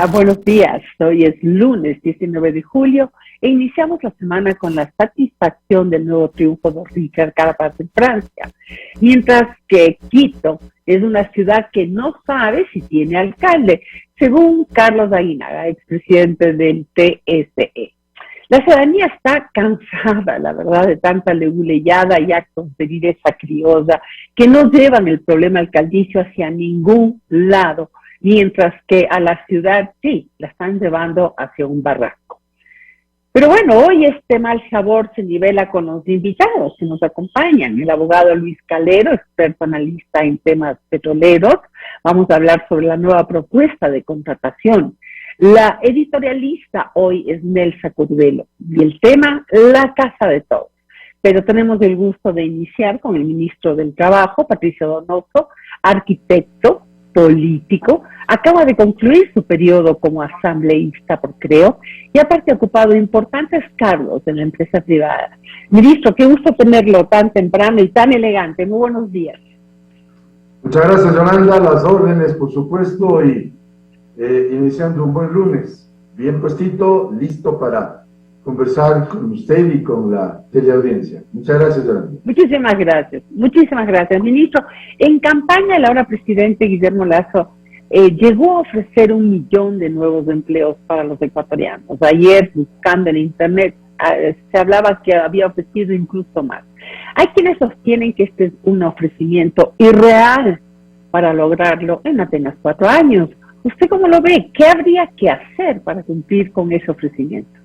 Hola, buenos días. Hoy es lunes 19 de julio e iniciamos la semana con la satisfacción del nuevo triunfo de Ricard Carapaz en Francia, mientras que Quito es una ciudad que no sabe si tiene alcalde, según Carlos Aguinaga, expresidente del TSE. La ciudadanía está cansada, la verdad, de tanta leguleyada y actos de viveza criolla que no llevan el problema alcaldicio hacia ningún lado, mientras que a la ciudad sí, la están llevando hacia un barranco. Pero bueno, hoy este mal sabor se nivela con los invitados que nos acompañan. El abogado Luis Calero, experto analista en temas petroleros. Vamos a hablar sobre la nueva propuesta de contratación. La editorialista hoy es Nelsa Curvelo y el tema, la casa de todos. Pero tenemos el gusto de iniciar con el ministro del Trabajo, Patricio Donoso, arquitecto, político, acaba de concluir su periodo como asambleísta por Creo y aparte ha ocupado importantes cargos en la empresa privada. Ministro, qué gusto tenerlo tan temprano y tan elegante. Muy buenos días. Muchas gracias, Yolanda. Las órdenes, por supuesto, y iniciando un buen lunes, bien puestito, listo para conversar con usted y con la teleaudiencia. Muchas gracias, Yolanda. Muchísimas gracias, ministro. En campaña, el ahora presidente Guillermo Lasso llegó a ofrecer 1 millón de nuevos empleos para los ecuatorianos. Ayer, buscando en internet, se hablaba que había ofrecido incluso más. Hay quienes sostienen que este es un ofrecimiento irreal para lograrlo en apenas 4 años. ¿Usted cómo lo ve? ¿Qué habría que hacer para cumplir con ese ofrecimiento?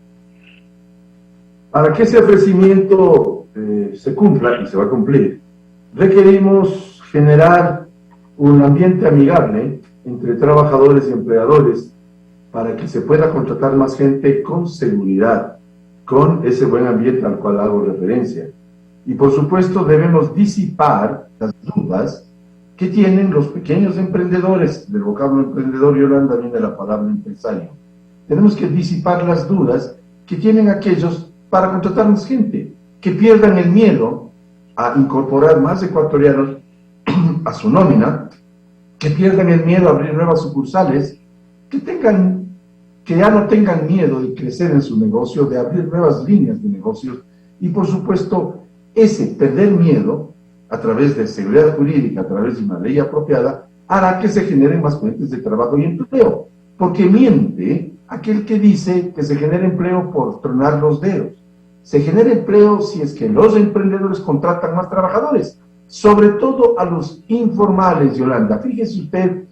Para que ese ofrecimiento se cumpla, y se va a cumplir, requerimos generar un ambiente amigable entre trabajadores y empleadores para que se pueda contratar más gente con seguridad, con ese buen ambiente al cual hago referencia. Y por supuesto debemos disipar las dudas que tienen los pequeños emprendedores. Del vocablo emprendedor, Yolanda, viene la palabra empresario. Tenemos que disipar las dudas que tienen aquellos para contratar más gente, que pierdan el miedo a incorporar más ecuatorianos a su nómina, que pierdan el miedo a abrir nuevas sucursales, que ya no tengan miedo de crecer en su negocio, de abrir nuevas líneas de negocios, y por supuesto, ese perder miedo a través de seguridad jurídica, a través de una ley apropiada, hará que se generen más fuentes de trabajo y empleo, porque miente aquel que dice que se genera empleo por tronar los dedos. Se genera empleo si es que los emprendedores contratan más trabajadores, sobre todo a los informales, Yolanda. Fíjese usted,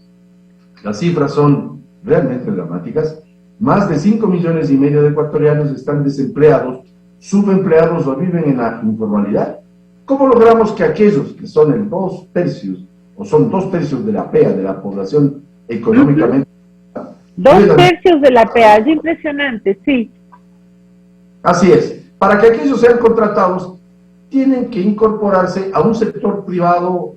las cifras son realmente dramáticas. Más de 5,5 millones de ecuatorianos están desempleados, subempleados o viven en la informalidad. ¿Cómo logramos que aquellos que son el 2/3 o son 2/3 de la PEA, de la población económicamente... 2/3 de la PEA, es impresionante, sí. Así es. Para que aquellos sean contratados, tienen que incorporarse a un sector privado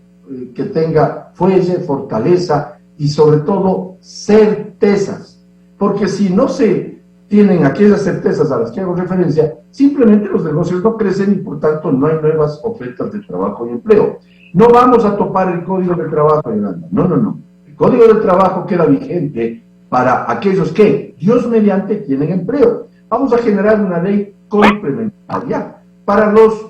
que tenga fuelle, fortaleza y sobre todo certezas. Porque si no se tienen aquellas certezas a las que hago referencia, simplemente los negocios no crecen y por tanto no hay nuevas ofertas de trabajo y empleo. No vamos a topar el Código del Trabajo, Yolanda. No. El Código del Trabajo queda vigente para aquellos que, Dios mediante, tienen empleo. Vamos a generar una ley complementaria para los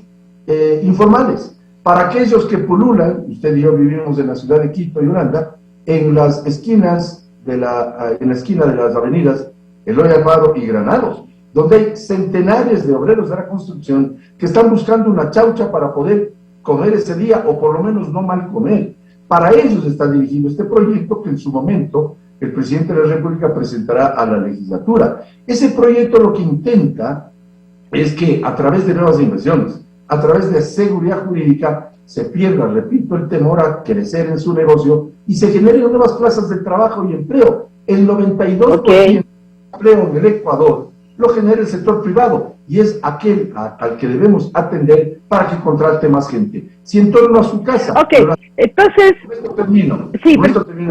informales, para aquellos que pululan. Usted y yo vivimos en la ciudad de Quito, Yolanda, en las esquinas en la esquina de las avenidas Eloy Alfaro y Granados, donde hay centenares de obreros de la construcción que están buscando una chaucha para poder comer ese día, o por lo menos no mal comer. Para ellos está dirigido este proyecto que en su momento el presidente de la República presentará a la legislatura. Ese proyecto lo que intenta es que a través de nuevas inversiones, a través de seguridad jurídica, se pierda, repito, el temor a crecer en su negocio y se generen nuevas plazas de trabajo y empleo. El 92% de empleo en el Ecuador lo genera el sector privado y es aquel al que debemos atender para que contrate más gente. Si en torno a su casa... Entonces... Con esto termino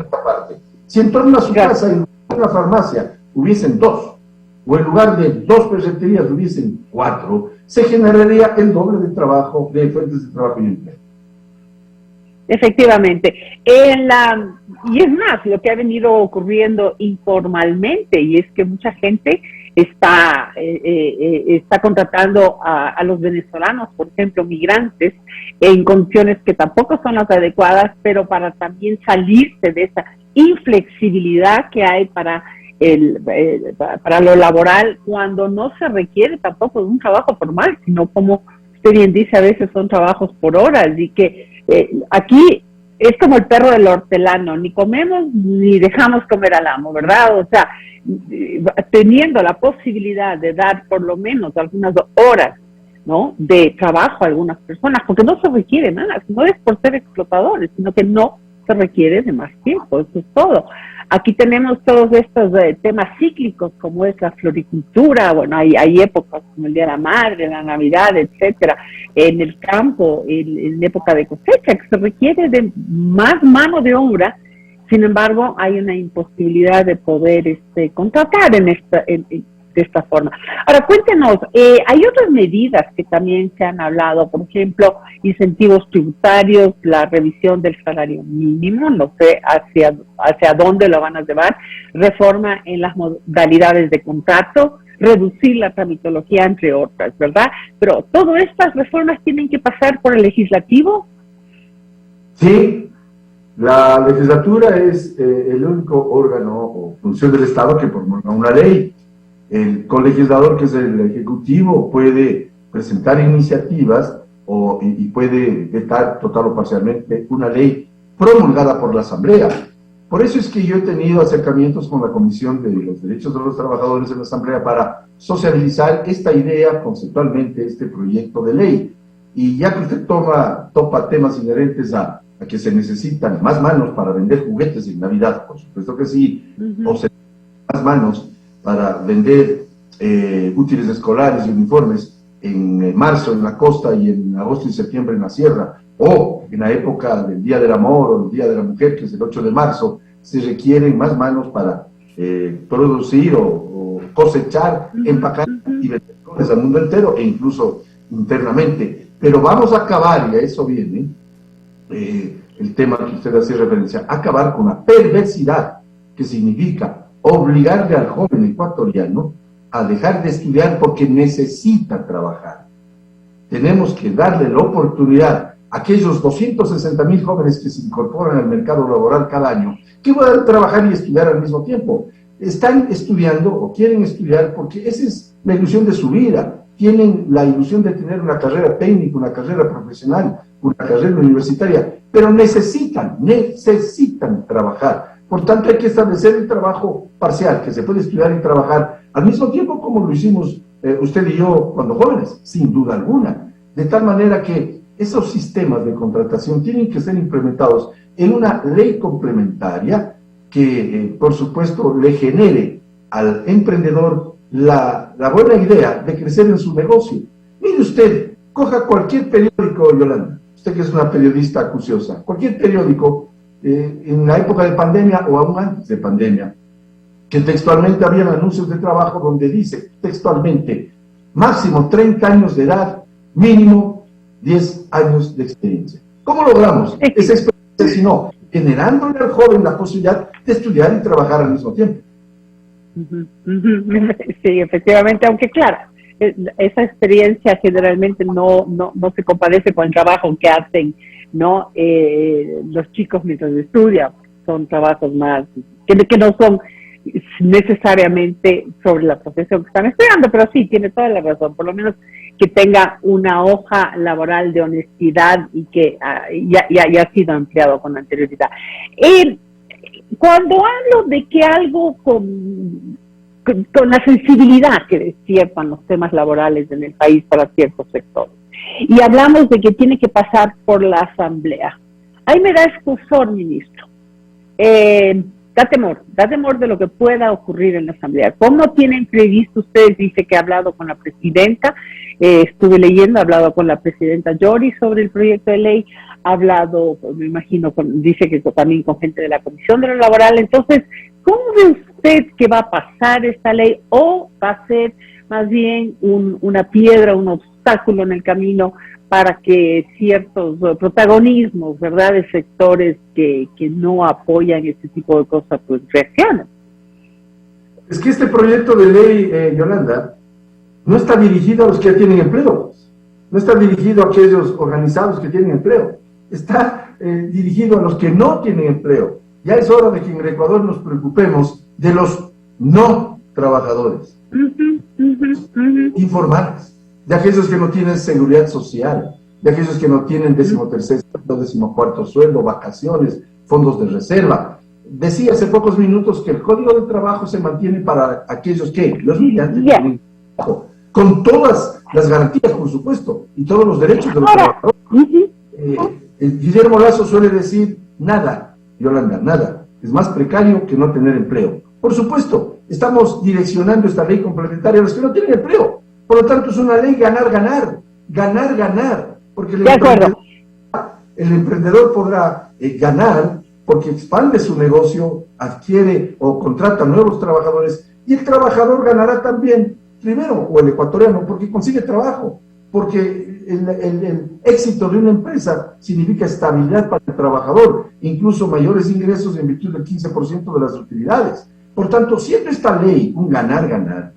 esta parte. Si en torno a su casa, en una farmacia, hubiesen 2, o en lugar de 2 ferreterías hubiesen 4, se generaría el doble de trabajo, de fuentes de trabajo y empleo. Efectivamente. Y es más, lo que ha venido ocurriendo informalmente, y es que mucha gente está contratando a los venezolanos, por ejemplo, migrantes, en condiciones que tampoco son las adecuadas, pero para también salirse de esa inflexibilidad que hay para lo laboral, cuando no se requiere tampoco de un trabajo formal, sino, como usted bien dice, a veces son trabajos por horas, y que aquí es como el perro del hortelano, ni comemos ni dejamos comer al amo, ¿verdad? O sea, teniendo la posibilidad de dar por lo menos algunas horas, ¿no?, de trabajo a algunas personas, porque no se requiere nada, no es por ser explotadores, sino que no se requiere de más tiempo, eso es todo. Aquí tenemos todos estos temas cíclicos, como es la floricultura, bueno, hay épocas como el Día de la Madre, la Navidad, etcétera, en el campo, en época de cosecha, que se requiere de más mano de obra. Sin embargo, hay una imposibilidad de poder contratar de esta forma. Ahora, cuéntenos, hay otras medidas que también se han hablado, por ejemplo, incentivos tributarios, la revisión del salario mínimo, no sé hacia dónde lo van a llevar, reforma en las modalidades de contrato, reducir la tramitología, entre otras, ¿verdad? Pero todas estas reformas tienen que pasar por el legislativo. Sí, la legislatura es el único órgano o función del Estado que promulga una ley. El colegislador, que es el Ejecutivo, puede presentar iniciativas y puede vetar total o parcialmente una ley promulgada por la Asamblea. Por eso es que yo he tenido acercamientos con la Comisión de los Derechos de los Trabajadores en la Asamblea para socializar esta idea conceptualmente, este proyecto de ley. Y ya que usted topa temas inherentes a que se necesitan más manos para vender juguetes en Navidad, por supuesto que sí, o se necesitan más manos para vender útiles escolares y uniformes en marzo en la costa y en agosto y septiembre en la sierra, o en la época del Día del Amor o el Día de la Mujer, que es el 8 de marzo, se requieren más manos para producir o cosechar, empacar y vender flores al mundo entero e incluso internamente. Pero vamos a acabar, y a eso viene el tema que usted hacía referencia, acabar con la perversidad que significa obligarle al joven ecuatoriano a dejar de estudiar porque necesita trabajar. Tenemos que darle la oportunidad a aquellos 260,000 jóvenes que se incorporan al mercado laboral cada año, que puedan trabajar y estudiar al mismo tiempo. Están estudiando o quieren estudiar porque esa es la ilusión de su vida. Tienen la ilusión de tener una carrera técnica, una carrera profesional, una carrera universitaria, pero necesitan trabajar. Por tanto, hay que establecer el trabajo parcial, que se puede estudiar y trabajar al mismo tiempo, como lo hicimos usted y yo cuando jóvenes, sin duda alguna. De tal manera que esos sistemas de contratación tienen que ser implementados en una ley complementaria que, por supuesto, le genere al emprendedor la buena idea de crecer en su negocio. Mire usted, coja cualquier periódico, Yolanda, usted que es una periodista acuciosa, cualquier periódico, en la época de pandemia o aún antes de pandemia, que textualmente habían anuncios de trabajo donde dice textualmente, máximo 30 años de edad, mínimo 10 años de experiencia. ¿Cómo logramos esa experiencia si no generándole al joven la posibilidad de estudiar y trabajar al mismo tiempo? Sí, efectivamente, aunque claro, esa experiencia generalmente no se compadece con el trabajo que hacen, ¿no? Los chicos mientras estudian. Son trabajos más que no son necesariamente sobre la profesión que están estudiando, pero sí, tiene toda la razón, por lo menos que tenga una hoja laboral de honestidad y que ya ha sido ampliado con anterioridad. Cuando hablo de que algo con la sensibilidad que despiertan los temas laborales en el país para ciertos sectores, y hablamos de que tiene que pasar por la Asamblea, ahí me da escozor, ministro. Da temor de lo que pueda ocurrir en la Asamblea. ¿Cómo tienen previsto ustedes? Dice que ha hablado con la presidenta, estuve leyendo, ha hablado con la presidenta Yori sobre el proyecto de ley, ha hablado, me imagino, dice que también con gente de la Comisión de lo Laboral. Entonces, ¿cómo ve usted que va a pasar esta ley o va a ser más bien una piedra, un obstáculo en el camino para que ciertos protagonismos, ¿verdad?, de sectores que no apoyan este tipo de cosas, pues reaccionen. Es que este proyecto de ley, Yolanda, no está dirigido a los que ya tienen empleo, no está dirigido a aquellos organizados que tienen empleo, está dirigido a los que no tienen empleo. Ya es hora de que en el Ecuador nos preocupemos de los no trabajadores, informales, de aquellos que no tienen seguridad social, de aquellos que no tienen 13º sueldo, 14º sueldo, vacaciones, fondos de reserva. Decía hace pocos minutos que el Código de Trabajo se mantiene para aquellos que, los migrantes, tienen trabajo, con todas las garantías, por supuesto, y todos los derechos de los trabajadores. Guillermo Lasso suele decir, nada, Yolanda, nada, es más precario que no tener empleo. Por supuesto, estamos direccionando esta ley complementaria a los que no tienen empleo. Por lo tanto, es una ley ganar, porque el emprendedor podrá ganar porque expande su negocio, adquiere o contrata nuevos trabajadores, y el trabajador ganará también, primero, o el ecuatoriano, porque consigue trabajo, porque el éxito de una empresa significa estabilidad para el trabajador, incluso mayores ingresos en virtud del 15% de las utilidades. Por tanto, siendo esta ley un ganar,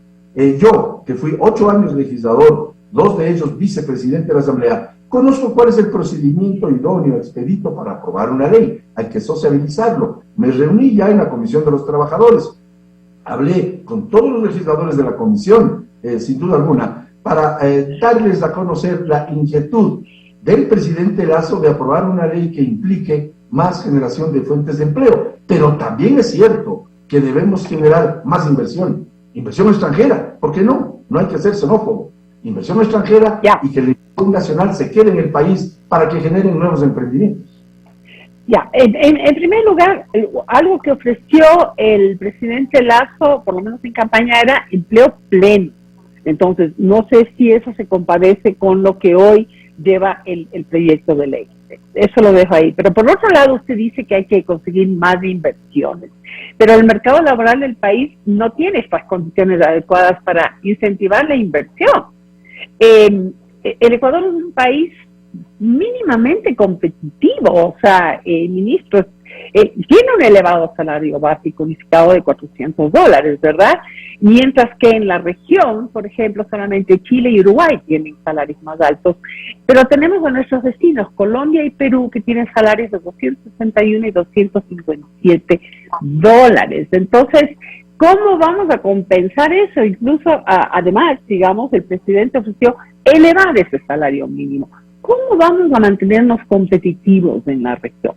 yo, que fui 8 años legislador, 2 de ellos vicepresidente de la Asamblea, conozco cuál es el procedimiento idóneo, expedito para aprobar una ley. Hay que sociabilizarlo. Me reuní ya en la Comisión de los Trabajadores. Hablé con todos los legisladores de la comisión, sin duda alguna, para darles a conocer la inquietud del presidente Lasso de aprobar una ley que implique más generación de fuentes de empleo. Pero también es cierto que debemos generar más inversión extranjera. ¿Por qué no? No hay que ser xenófobo. Inversión extranjera y que la inversión nacional se quede en el país para que generen nuevos emprendimientos. En primer lugar, algo que ofreció el presidente Lasso, por lo menos en campaña, era empleo pleno. Entonces, no sé si eso se compadece con lo que hoy lleva el proyecto de ley. Eso lo dejo ahí. Pero por otro lado, usted dice que hay que conseguir más inversiones. Pero el mercado laboral del país no tiene estas condiciones adecuadas para incentivar la inversión. El Ecuador es un país mínimamente competitivo, o sea, ministro, tiene un elevado salario básico unificado de $400, ¿verdad? Mientras que en la región, por ejemplo, solamente Chile y Uruguay tienen salarios más altos, pero tenemos a nuestros vecinos, Colombia y Perú, que tienen salarios de $261 y $257. Entonces, ¿cómo vamos a compensar eso? Incluso, además, digamos, el presidente ofreció elevar ese salario mínimo. ¿Cómo vamos a mantenernos competitivos en la región?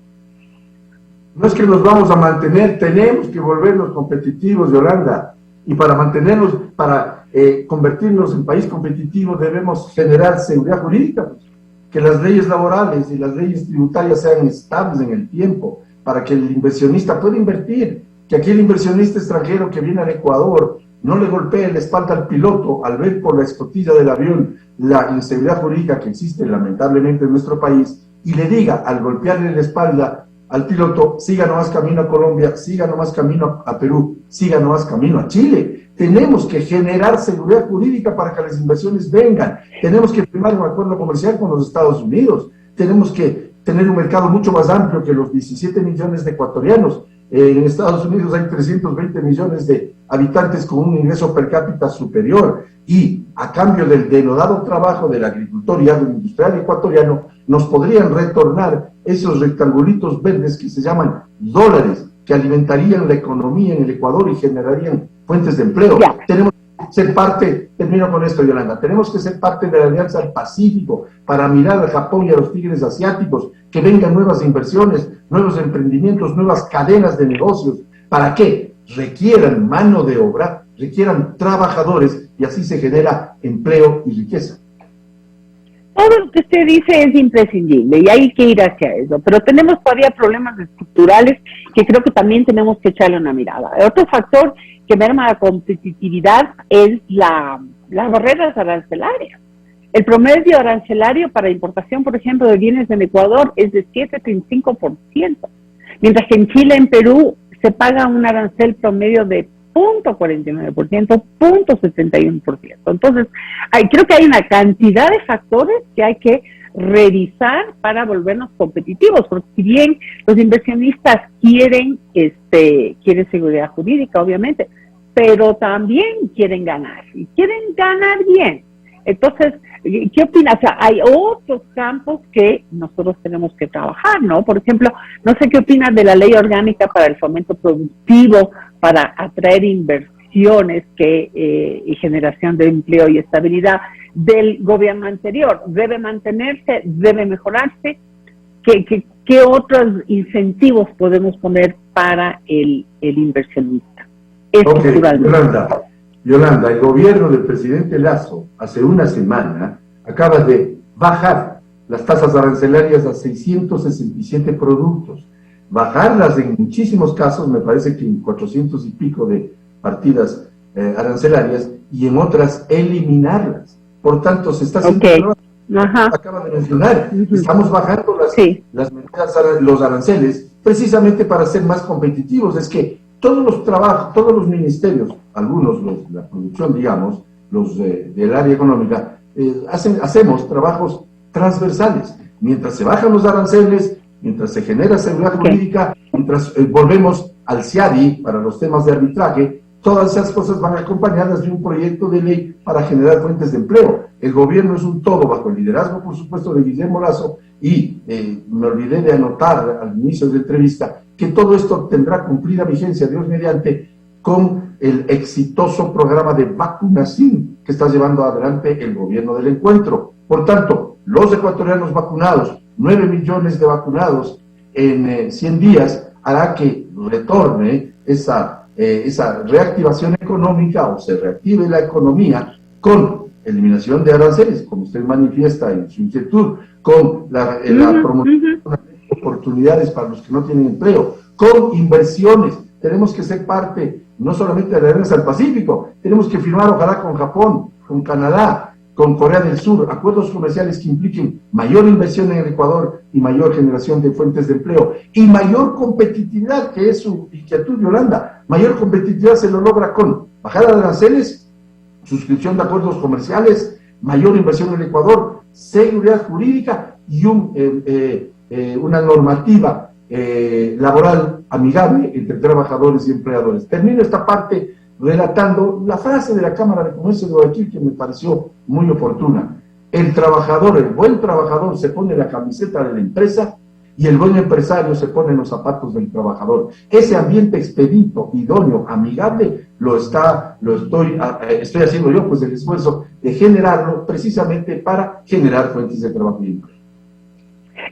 No es que nos vamos a mantener, tenemos que volvernos competitivos, Yolanda. Y para mantenernos, para convertirnos en país competitivo, debemos generar seguridad jurídica, pues, que las leyes laborales y las leyes tributarias sean estables en el tiempo, para que el inversionista pueda invertir, que aquel inversionista extranjero que viene al Ecuador no le golpee la espalda al piloto al ver por la escotilla del avión la inseguridad jurídica que existe lamentablemente en nuestro país, y le diga al golpearle la espalda al piloto, siga nomás camino a Colombia, siga nomás camino a Perú, siga nomás camino a Chile. Tenemos que generar seguridad jurídica para que las inversiones vengan. Tenemos que firmar un acuerdo comercial con los Estados Unidos. Tenemos que tener un mercado mucho más amplio que los 17 millones de ecuatorianos. En Estados Unidos hay 320 millones de habitantes con un ingreso per cápita superior, y a cambio del denodado trabajo del agricultor y agroindustrial ecuatoriano nos podrían retornar esos rectangulitos verdes que se llaman dólares, que alimentarían la economía en el Ecuador y generarían fuentes de empleo. Tenemos que ser parte, termino con esto, Yolanda, tenemos que ser parte de la Alianza del Pacífico para mirar al Japón y a los tigres asiáticos, que vengan nuevas inversiones, nuevos emprendimientos, nuevas cadenas de negocios. ¿Para qué? Requieran mano de obra, requieran trabajadores, y así se genera empleo y riqueza. Todo lo que usted dice es imprescindible y hay que ir hacia eso, pero tenemos todavía problemas estructurales que creo que también tenemos que echarle una mirada. Otro factor que merma la competitividad es las barreras arancelarias. El promedio arancelario para importación, por ejemplo, de bienes en Ecuador es de 7,5%, mientras que en Chile, en Perú, se paga un arancel promedio de 0,49%, 0,71%. Entonces, creo que hay una cantidad de factores que hay que revisar para volvernos competitivos, porque si bien los inversionistas quieren seguridad jurídica, obviamente, pero también quieren ganar, y quieren ganar bien. Entonces, ¿qué opinas? O sea, hay otros campos que nosotros tenemos que trabajar, ¿no? Por ejemplo, no sé qué opinas de la ley orgánica para el fomento productivo, para atraer inversiones y generación de empleo y estabilidad del gobierno anterior. ¿Debe mantenerse? ¿Debe mejorarse? ¿Qué otros incentivos podemos poner para el inversionista? Estructuralmente. Yolanda, el gobierno del presidente Lasso hace una semana acaba de bajar las tasas arancelarias a 667 productos. Bajarlas en muchísimos casos, me parece que en 400 y pico de partidas arancelarias, y en otras eliminarlas. Por tanto, se está haciendo acaba de mencionar, estamos bajando las medidas, los aranceles, precisamente para ser más competitivos. Es que todos los trabajos, todos los ministerios, algunos, la producción, digamos, los del área económica, hacemos trabajos transversales. Mientras se bajan los aranceles, mientras se genera seguridad jurídica, mientras volvemos al CIADI para los temas de arbitraje, todas esas cosas van acompañadas de un proyecto de ley para generar fuentes de empleo. El gobierno es un todo, bajo el liderazgo, por supuesto, de Guillermo Lasso, y me olvidé de anotar al inicio de la entrevista que todo esto tendrá cumplida vigencia, Dios mediante, con el exitoso programa de vacunación que está llevando adelante el gobierno del encuentro. Por tanto, los ecuatorianos vacunados, 9 millones de vacunados en 100 días, hará que retorne esa reactivación económica, o se reactive la economía con eliminación de aranceles, como usted manifiesta en su inquietud, con la promoción de oportunidades para los que no tienen empleo, con inversiones. Tenemos que ser parte no solamente de la Alianza del Pacífico, tenemos que firmar, ojalá, con Japón, con Canadá, con Corea del Sur, acuerdos comerciales que impliquen mayor inversión en el Ecuador y mayor generación de fuentes de empleo y mayor competitividad, que es su inquietud, Yolanda. Mayor competitividad se lo logra con bajada de aranceles, suscripción de acuerdos comerciales, mayor inversión en el Ecuador, seguridad jurídica y una normativa laboral amigable entre trabajadores y empleadores. Termino esta parte relatando la frase de la Cámara de Comercio de Guayaquil que me pareció muy oportuna. El trabajador, el buen trabajador, se pone la camiseta de la empresa y el buen empresario se pone los zapatos del trabajador. Ese ambiente expedito, idóneo, amigable, estoy haciendo yo, pues, el esfuerzo de generarlo precisamente para generar fuentes de trabajo y empleo.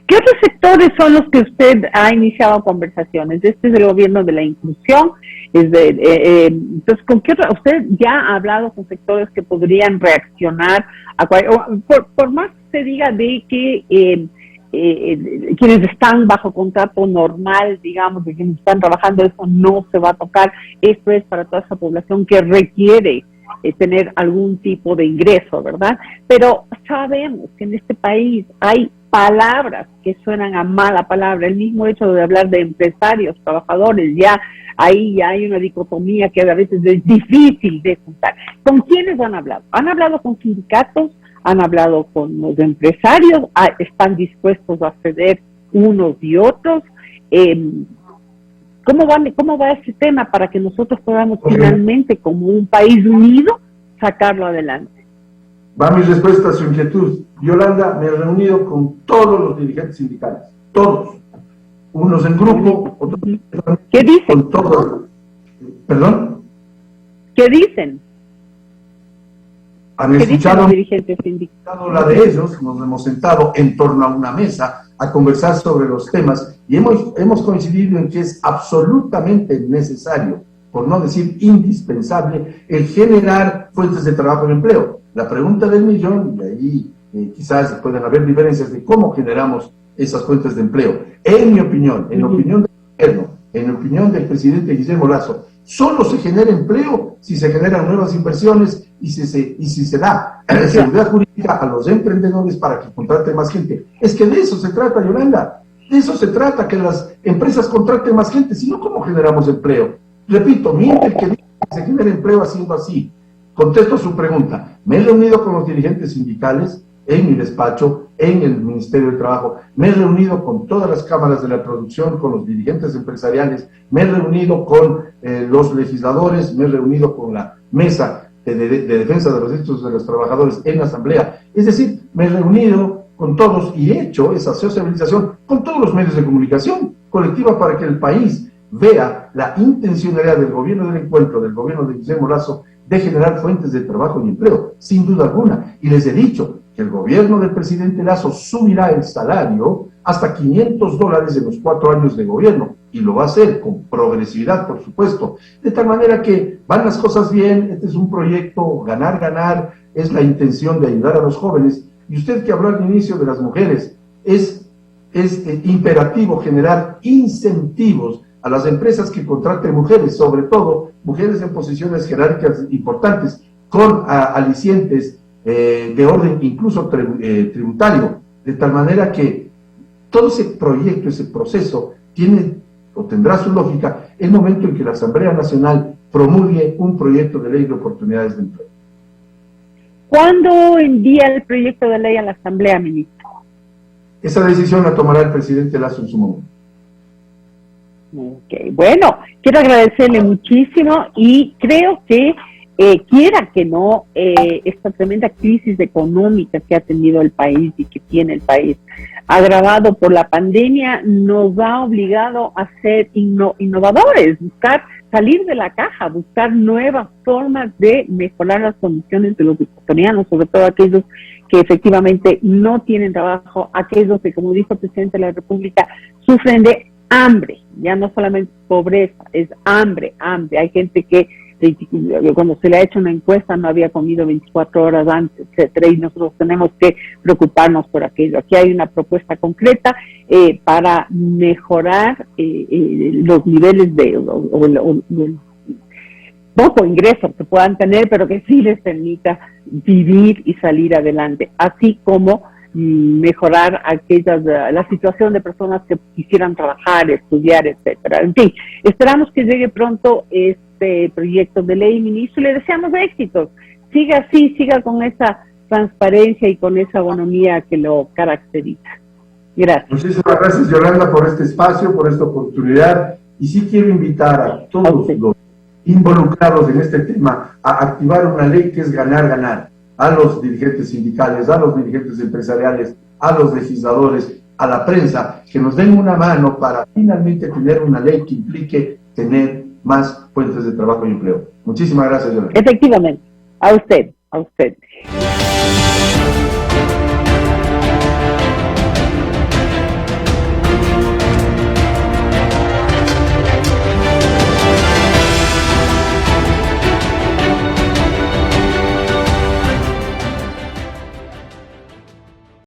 ¿Qué otros sectores son los que usted ha iniciado conversaciones? Este es el gobierno de la inclusión. Entonces, ¿con qué otro? Usted ya ha hablado con sectores que podrían reaccionar por más que se diga de que quienes están bajo contrato normal, digamos, de quienes están trabajando, eso no se va a tocar. Esto es para toda esa población que requiere tener algún tipo de ingreso, ¿verdad? Pero sabemos que en este país hay palabras que suenan a mala palabra. El mismo hecho de hablar de empresarios, trabajadores, ahí ya hay una dicotomía que a veces es difícil de juntar. ¿Con quiénes han hablado? ¿Han hablado con sindicatos? ¿Han hablado con los empresarios? ¿Están dispuestos a ceder unos y otros? ¿Cómo va ese tema para que nosotros podamos finalmente, como un país unido, sacarlo adelante? Va mi respuesta a su inquietud. Yolanda, me he reunido con todos los dirigentes sindicales, todos. Unos en grupo, otros ¿Qué dicen? Con todos. ¿Perdón? ¿Qué dicen? Han escuchado los dirigentes sindicales? La de ellos, nos hemos sentado en torno a una mesa a conversar sobre los temas y hemos coincidido en que es absolutamente necesario, por no decir indispensable, el generar fuentes de trabajo y empleo. La pregunta del millón, y ahí quizás pueden haber diferencias de cómo generamos esas fuentes de empleo. En mi opinión, en opinión del gobierno, en opinión del presidente Guillermo Lasso, solo se genera empleo si se generan nuevas inversiones y si se da seguridad jurídica a los emprendedores para que contraten más gente. Es que de eso se trata, Yolanda. De eso se trata, que las empresas contraten más gente, si no, ¿cómo generamos empleo? Repito, miente el que dice que se genera empleo haciendo así. Contesto su pregunta. Me he reunido con los dirigentes sindicales en mi despacho, en el Ministerio del Trabajo, me he reunido con todas las cámaras de la producción, con los dirigentes empresariales, me he reunido con los legisladores, me he reunido con la mesa de defensa de los derechos de los trabajadores en la Asamblea. Es decir, me he reunido con todos y he hecho esa sociabilización con todos los medios de comunicación colectiva para que el país vea la intencionalidad del gobierno del encuentro, del gobierno de Guillermo Lasso, de generar fuentes de trabajo y empleo, sin duda alguna. Y les he dicho que el gobierno del presidente Lasso subirá el salario hasta $500 en los 4 años de gobierno, y lo va a hacer con progresividad, por supuesto, de tal manera que van las cosas bien. Este es un proyecto ganar, ganar, es la intención de ayudar a los jóvenes. Y usted que habló al inicio de las mujeres, es imperativo generar incentivos a las empresas que contraten mujeres, sobre todo mujeres en posiciones jerárquicas importantes, con alicientes de orden incluso tributario, de tal manera que todo ese proyecto, ese proceso, tiene o tendrá su lógica el momento en que la Asamblea Nacional promulgue un proyecto de ley de oportunidades de empleo. ¿Cuándo envía el proyecto de ley a la Asamblea, ministro? Esa decisión la tomará el presidente Lasso en su momento. Ok, bueno, quiero agradecerle muchísimo y creo que quiera que no, esta tremenda crisis económica que ha tenido el país y que tiene el país, agravado por la pandemia, nos ha obligado a ser innovadores, buscar salir de la caja, buscar nuevas formas de mejorar las condiciones de los ecuatorianos, sobre todo aquellos que efectivamente no tienen trabajo, aquellos que, como dijo el presidente de la República, sufren de hambre, ya no solamente pobreza, es hambre. Hay gente que cuando se le ha hecho una encuesta no había comido 24 horas antes, etcétera, y nosotros tenemos que preocuparnos por aquello. Aquí hay una propuesta concreta para mejorar los niveles de poco ingreso que puedan tener, pero que sí les permita vivir y salir adelante, así como mejorar la situación de personas que quisieran trabajar, estudiar, etcétera. En fin, esperamos que llegue pronto este proyecto de ley, ministro, y le deseamos éxitos. Siga así, siga con esa transparencia y con esa bonomía que lo caracteriza. Gracias. Muchísimas gracias, Yolanda, por este espacio, por esta oportunidad, y sí quiero invitar a todos los involucrados en este tema a activar una ley que es ganar, ganar. A los dirigentes sindicales, a los dirigentes empresariales, a los legisladores, a la prensa, que nos den una mano para finalmente tener una ley que implique tener más fuentes de trabajo y empleo. Muchísimas gracias, Yolanda. Efectivamente, a usted.